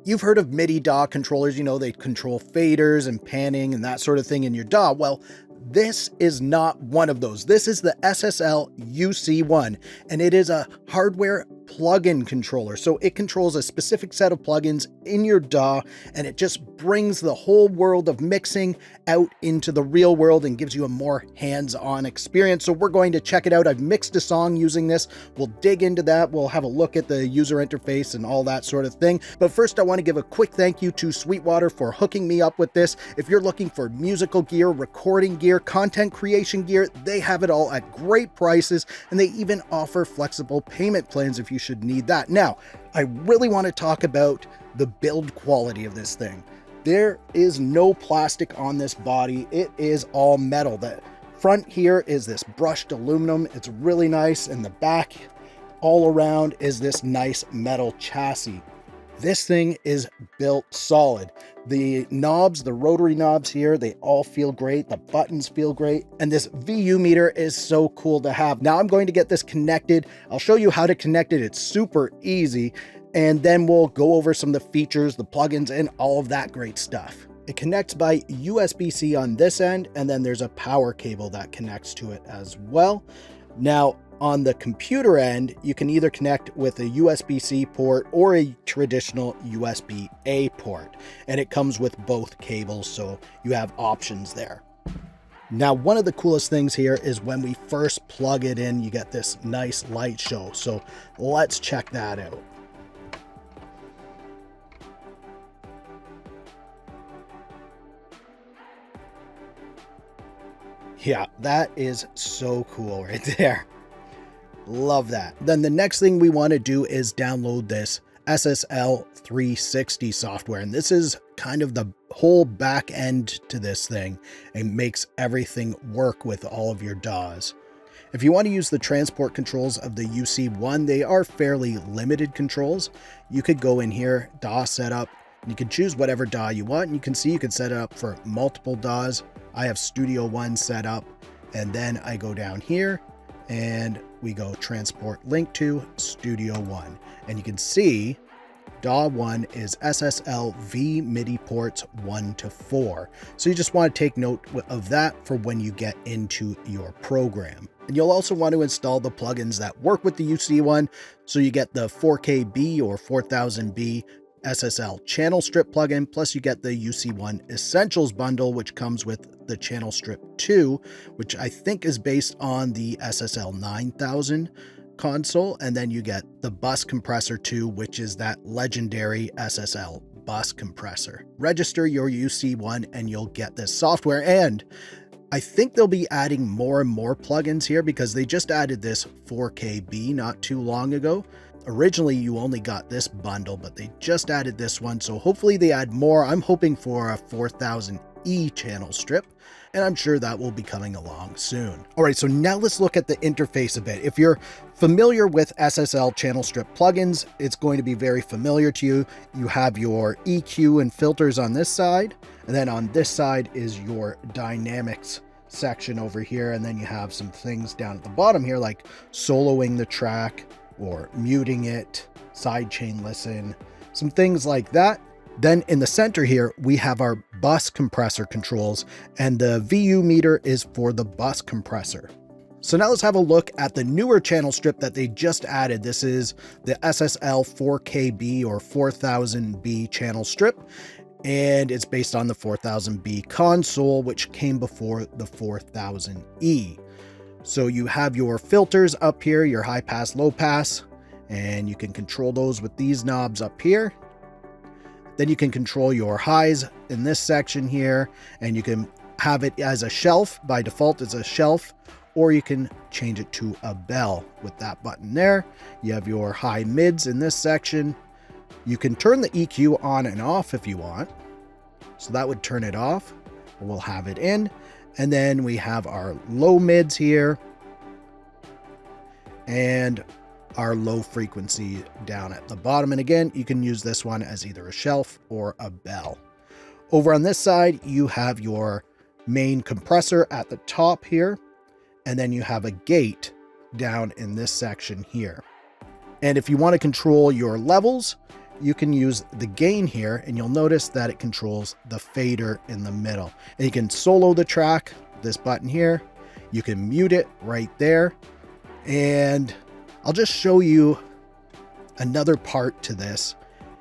You've heard of MIDI DAW controllers, they control faders and panning and that sort of thing in your DAW. Well, this is not one of those. This is the SSL UC1, and it is a hardware plugin controller. So it controls a specific set of plugins in your DAW, and it just brings the whole world of mixing out into the real world and gives you a more hands-on experience. So we're going to check it out. I've mixed a song using this. We'll dig into that. We'll have a look at the user interface and all that sort of thing. But first, I want to give a quick thank you to Sweetwater for hooking me up with this. If you're looking for musical gear, recording gear, content creation gear, they have it all at great prices, and they even offer flexible payment plans if you should need that. Now, I really want to talk about the build quality of this thing. There is no plastic on this body. It is all metal. The front here is this brushed aluminum. It's really nice, and the back all around is this nice metal chassis. This thing is built solid. The knobs, the rotary knobs here, they all feel great. The buttons feel great. And this VU meter is so cool to have. Now I'm going to get this connected. I'll show you how to connect it. It's super easy. And then we'll go over some of the features, the plugins, and all of that great stuff. It connects by USB-C on this end, and then there's a power cable that connects to it as well. Now, on the computer end, you can either connect with a USB-C port or a traditional USB-A port, and it comes with both cables, so you have options there. Now, one of the coolest things here is when we first plug it in, you get this nice light show. So let's check that out. Yeah, that is so cool right there. Love that. Then the next thing we want to do is download this SSL 360 software. And this is kind of the whole back end to this thing and makes everything work with all of your DAWs. If you want to use the transport controls of the UC1, they are fairly limited controls. You could go in here, DAW setup, and you can choose whatever DAW you want. And you can see you can set it up for multiple DAWs. I have Studio One set up, and then I go down here and we go transport link to Studio One. And you can see DAW 1 is SSL V MIDI ports 1 to 4. So you just want to take note of that for when you get into your program. And you'll also want to install the plugins that work with the UC1. So you get the 4KB or 4000B SSL channel strip plugin, plus you get the UC1 Essentials bundle, which comes with the channel strip 2, which I think is based on the SSL 9000 console. And then you get the Bus Compressor 2, which is that legendary SSL Bus Compressor. Register your UC1 and you'll get this software. And I think they'll be adding more and more plugins here because they just added this 4KB not too long ago. Originally, you only got this bundle, but they just added this one. So hopefully they add more. I'm hoping for a 4000E channel strip, and I'm sure that will be coming along soon. All right, so now let's look at the interface a bit. If you're familiar with SSL channel strip plugins, it's going to be very familiar to you. You have your EQ and filters on this side, and then on this side is your dynamics section over here. And then you have some things down at the bottom here, like soloing the track, or muting it, sidechain listen, some things like that. Then in the center here, we have our bus compressor controls, and the VU meter is for the bus compressor. So now let's have a look at the newer channel strip that they just added. This is the SSL 4KB or 4000B channel strip, and it's based on the 4000B console, which came before the 4000E. So you have your filters up here, your high pass, low pass, and you can control those with these knobs up here. Then you can control your highs in this section here, and you can have it as a shelf. By default, it's a shelf, or you can change it to a bell with that button there. You have your high mids in this section. You can turn the EQ on and off if you want. So that would turn it off. We'll have it in. And then we have our low mids here and our low frequency down at the bottom. And again, you can use this one as either a shelf or a bell. Over on this side, you have your main compressor at the top here. And then you have a gate down in this section here. And if you want to control your levels, you can use the gain here, and you'll notice that it controls the fader in the middle. And you can solo the track, this button here. You can mute it right there. And I'll just show you another part to this.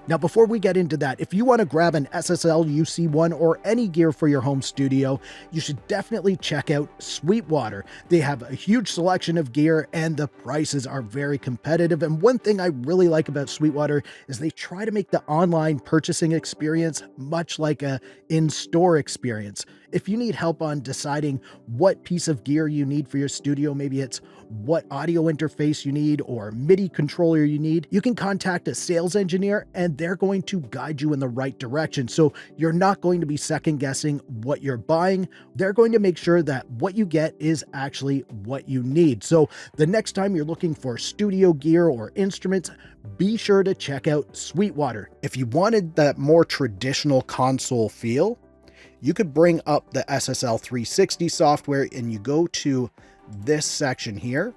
Now, before we get into that, if you want to grab an SSL UC1 or any gear for your home studio, you should definitely check out Sweetwater. They have a huge selection of gear and the prices are very competitive. And one thing I really like about Sweetwater is they try to make the online purchasing experience much like a in-store experience. If you need help on deciding what piece of gear you need for your studio, maybe it's what audio interface you need or MIDI controller you need, you can contact a sales engineer and they're going to guide you in the right direction. So you're not going to be second guessing what you're buying. They're going to make sure that what you get is actually what you need. So the next time you're looking for studio gear or instruments, be sure to check out Sweetwater. If you wanted that more traditional console feel, you could bring up the SSL 360 software and you go to this section here,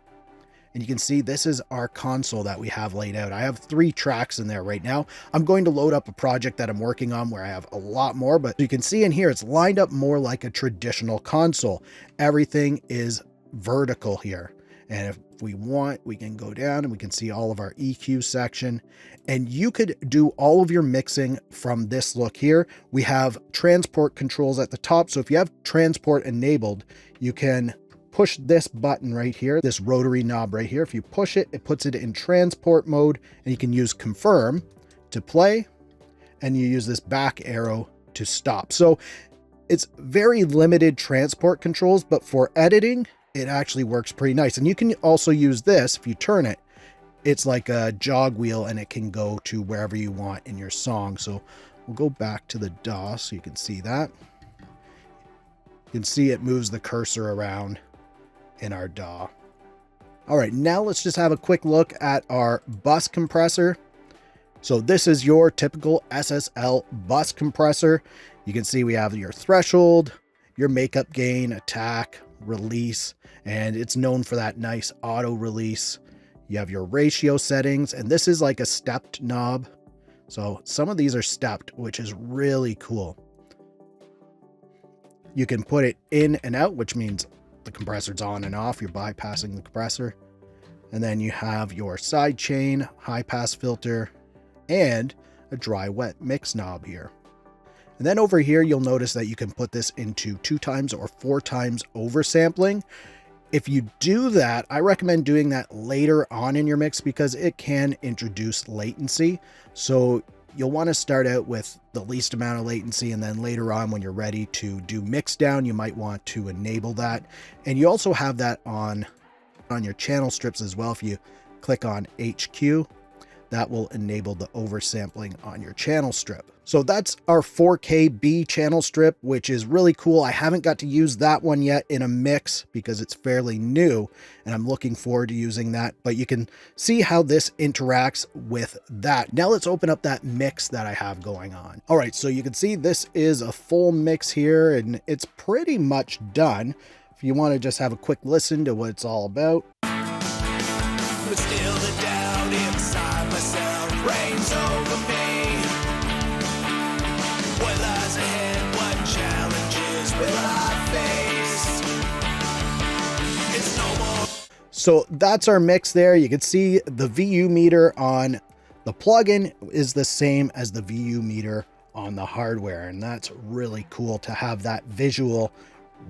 and you can see this is our console that we have laid out. I have 3 tracks in there right now. I'm going to load up a project that I'm working on where I have a lot more, but you can see in here, it's lined up more like a traditional console. Everything is vertical here. And if we want, we can go down and we can see all of our EQ section, and you could do all of your mixing from this look here. We have transport controls at the top. So if you have transport enabled, you can push this button right here, this rotary knob right here. If you push it, it puts it in transport mode, and you can use confirm to play, and you use this back arrow to stop. So it's very limited transport controls, but for editing, it actually works pretty nice. And you can also use this, if you turn it, it's like a jog wheel and it can go to wherever you want in your song. So we'll go back to the DAW so you can see that. You can see it moves the cursor around in our DAW. All right, now let's just have a quick look at our bus compressor. So this is your typical SSL bus compressor. You can see we have your threshold, your makeup gain, attack, release, and it's known for that nice auto release. You have your ratio settings, and this is like a stepped knob. So some of these are stepped, which is really cool. You can put it in and out, which means the compressor's on and off. You're bypassing the compressor. And then you have your side chain, high pass filter, and a dry wet mix knob here. And then over here, you'll notice that you can put this into 2 times or 4 times oversampling. If you do that, I recommend doing that later on in your mix because it can introduce latency. So you'll want to start out with the least amount of latency, and then later on when you're ready to do mix down, you might want to enable that. And you also have that on your channel strips as well. If you click on HQ, that will enable the oversampling on your channel strip. So that's our 4K B channel strip, which is really cool. I haven't got to use that one yet in a mix because it's fairly new, and I'm looking forward to using that, but you can see how this interacts with that. Now let's open up that mix that I have going on. All right, so you can see this is a full mix here, and it's pretty much done. If you want to just have a quick listen to what it's all about. But still the doubt inside myself reigns over me. What lies ahead? What challenges will I face? It's no more. So that's our mix there. You can see the VU meter on the plugin is the same as the VU meter on the hardware, and that's really cool to have that visual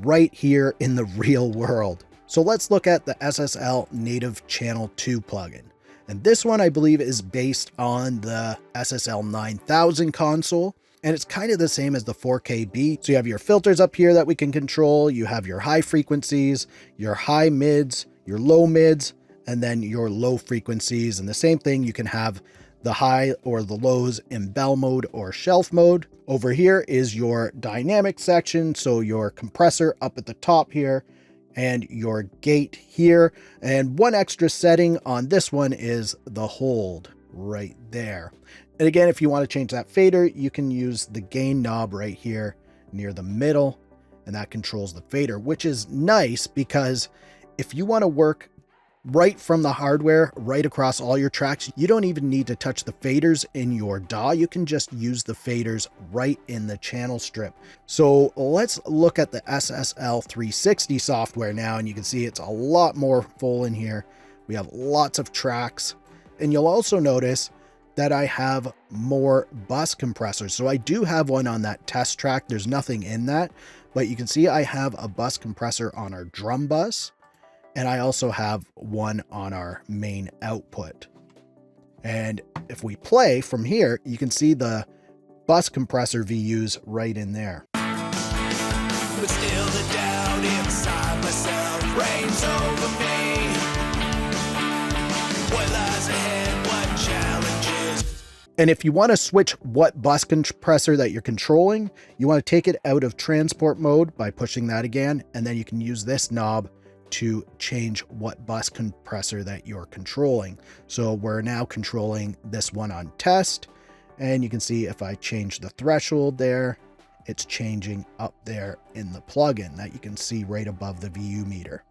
right here in the real world. So let's look at the SSL Native Channel 2 plugin. And this one, I believe, is based on the SSL 9000 console. And it's kind of the same as the 4KB. So you have your filters up here that we can control. You have your high frequencies, your high mids, your low mids, and then your low frequencies. And the same thing, you can have the high or the lows in bell mode or shelf mode. Over here is your dynamic section. So your compressor up at the top here, and your gate here. And one extra setting on this one is the hold right there. And again, if you want to change that fader, you can use the gain knob right here near the middle, and that controls the fader, which is nice because if you want to work right from the hardware, right across all your tracks. You don't even need to touch the faders in your DAW. You can just use the faders right in the channel strip. So let's look at the SSL 360 software now, and you can see it's a lot more full in here. We have lots of tracks, and you'll also notice that I have more bus compressors. So I do have one on that test track. There's nothing in that, but you can see I have a bus compressor on our drum bus. And I also have one on our main output. And if we play from here, you can see the bus compressor VUs right in there. But still the doubt inside myself reigns over me. What lies ahead, what challenges? And if you want to switch what bus compressor that you're controlling, you want to take it out of transport mode by pushing that again, and then you can use this knob to change what bus compressor that you're controlling. So we're now controlling this one on test, and you can see if I change the threshold there, it's changing up there in the plugin that you can see right above the VU meter.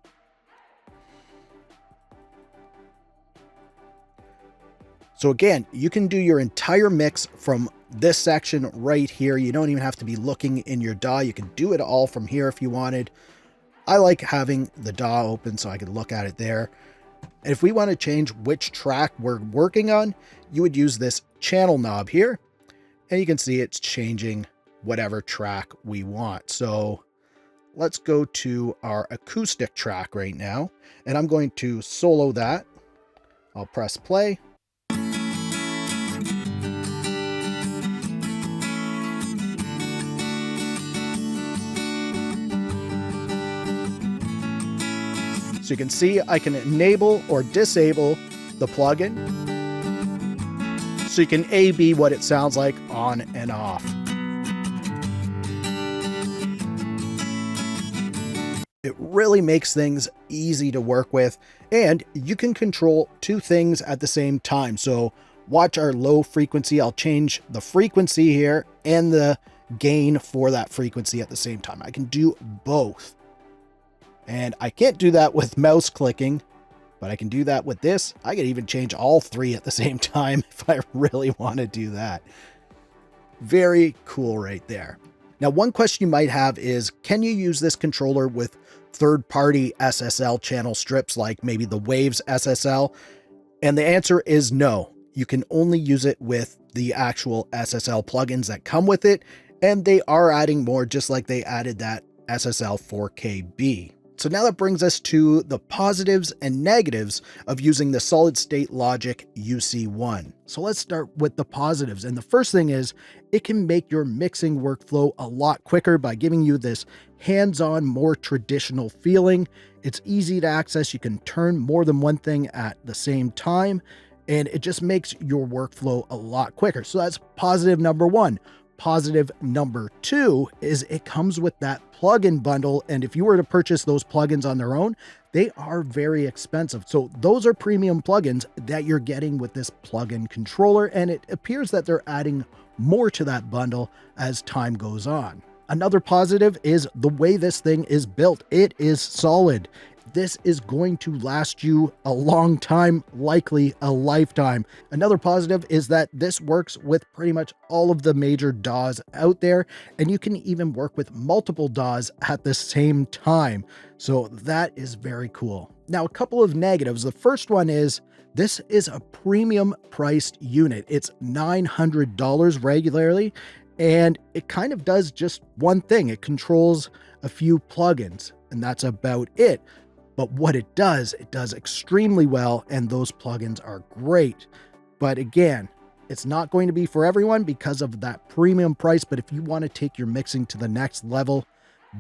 So again, you can do your entire mix from this section right here. You don't even have to be looking in your DAW. You can do it all from here if you wanted. I like having the DAW open so I can look at it there. And if we want to change which track we're working on, you would use this channel knob here, and you can see it's changing whatever track we want. So let's go to our acoustic track right now, and I'm going to solo that. I'll press play. So you can see I can enable or disable the plugin. So you can A/B what it sounds like on and off. It really makes things easy to work with, and you can control two things at the same time. So watch our low frequency. I'll change the frequency here and the gain for that frequency at the same time. I can do both. And I can't do that with mouse clicking, but I can do that with this. I can even change all three at the same time if I really want to do that. Very cool right there. Now, one question you might have is, can you use this controller with third-party SSL channel strips like maybe the Waves SSL? And the answer is no. You can only use it with the actual SSL plugins that come with it, and they are adding more, just like they added that SSL 4KB. So now that brings us to the positives and negatives of using the solid state logic UC1. So let's start with the positives. And the first thing is it can make your mixing workflow a lot quicker by giving you this hands-on, more traditional feeling. It's easy to access. You can turn more than one thing at the same time, and it just makes your workflow a lot quicker. So that's positive number one. Positive number two is it comes with that plugin bundle. And if you were to purchase those plugins on their own, they are very expensive. So those are premium plugins that you're getting with this plugin controller. And it appears that they're adding more to that bundle as time goes on. Another positive is the way this thing is built. It is solid. This is going to last you a long time, likely a lifetime. Another positive is that this works with pretty much all of the major DAWs out there, and you can even work with multiple DAWs at the same time. So that is very cool. Now, a couple of negatives. The first one is this is a premium priced unit. It's $900 regularly, and it kind of does just one thing. It controls a few plugins, and that's about it. But what it does extremely well, and those plugins are great. But again, it's not going to be for everyone because of that premium price. But if you want to take your mixing to the next level,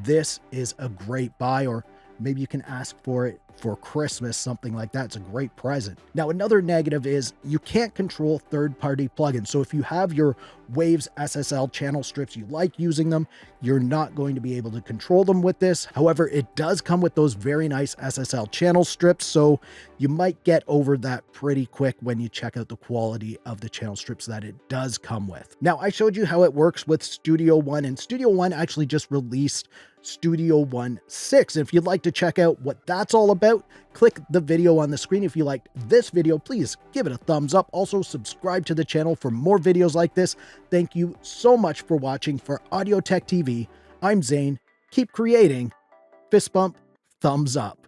this is a great buy, or maybe you can ask for it for Christmas, something like that. It's a great present. Now, another negative is you can't control third-party plugins. So if you have your Waves SSL channel strips, you like using them, you're not going to be able to control them with this. However, it does come with those very nice SSL channel strips, so you might get over that pretty quick when you check out the quality of the channel strips that it does come with. Now, I showed you how it works with Studio One, and Studio One actually just released Studio One 6. If you'd like to check out what that's all about, click the video on the screen. If you liked this video, please give it a thumbs up. Also, subscribe to the channel for more videos like this. Thank you so much for watching. For Audio Tech TV, I'm Zane. Keep creating. Fist bump, thumbs up.